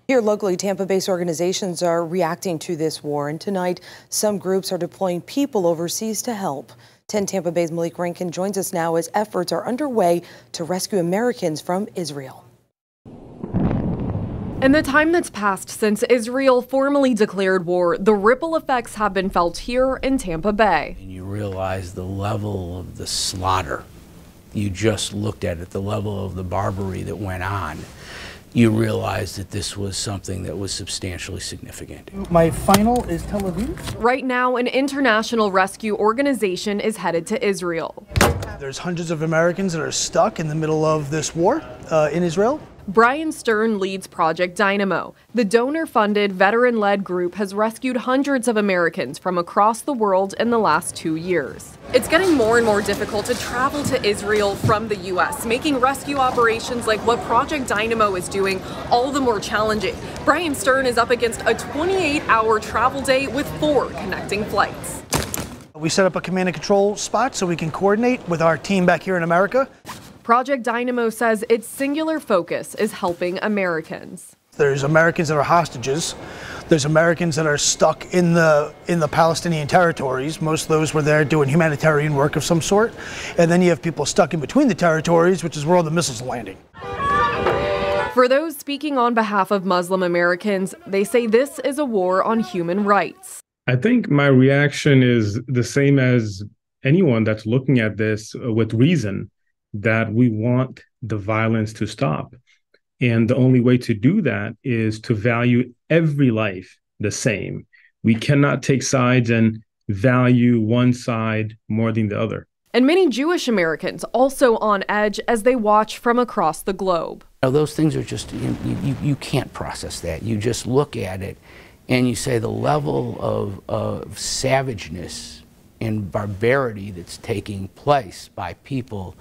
Here locally, Tampa-based organizations are reacting to this war, and tonight some groups are deploying people overseas to help. 10 Tampa-based Malik Rankin joins us now as efforts are underway to rescue Americans from Israel. In the time that's passed since Israel formally declared war, the ripple effects have been felt here in Tampa Bay. And you realize the level of the slaughter. You just looked at it, the level of the Barbary that went on. You realize that this was something that was substantially significant. My final is Tel Aviv. Right now, an international rescue organization is headed to Israel. There's hundreds of Americans that are stuck in the middle of this war in Israel. Brian Stern leads Project Dynamo. The donor-funded, veteran-led group has rescued hundreds of Americans from across the world in the last 2 years. It's getting more and more difficult to travel to Israel from the U.S., making rescue operations like what Project Dynamo is doing all the more challenging. Brian Stern is up against a 28-hour travel day with 4 connecting flights. We set up a command and control spot so we can coordinate with our team back here in America. Project Dynamo says its singular focus is helping Americans. There's Americans that are hostages. There's Americans that are stuck in the Palestinian territories. Most of those were there doing humanitarian work of some sort. And then you have people stuck in between the territories, which is where all the missiles are landing. For those speaking on behalf of Muslim Americans, they say this is a war on human rights. I think my reaction is the same as anyone that's looking at this with reason, that we want the violence to stop. And the only way to do that is to value every life the same. We cannot take sides and value one side more than the other. And many Jewish Americans also on edge as they watch from across the globe. Now, those things are just, you can't process that. You just look at it and you say the level of savageness and barbarity that's taking place by people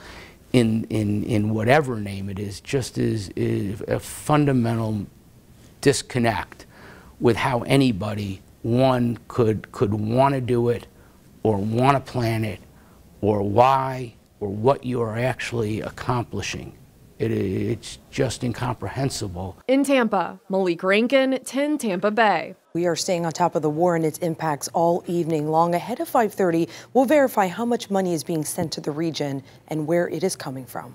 in whatever name it is, just is a fundamental disconnect with how anybody, one, could want to do it or want to plan it or why or what you are actually accomplishing. It's just incomprehensible. In Tampa, Malik Rankin, 10 Tampa Bay. We are staying on top of the war and its impacts all evening long. Ahead of 5:30, we'll verify how much money is being sent to the region and where it is coming from.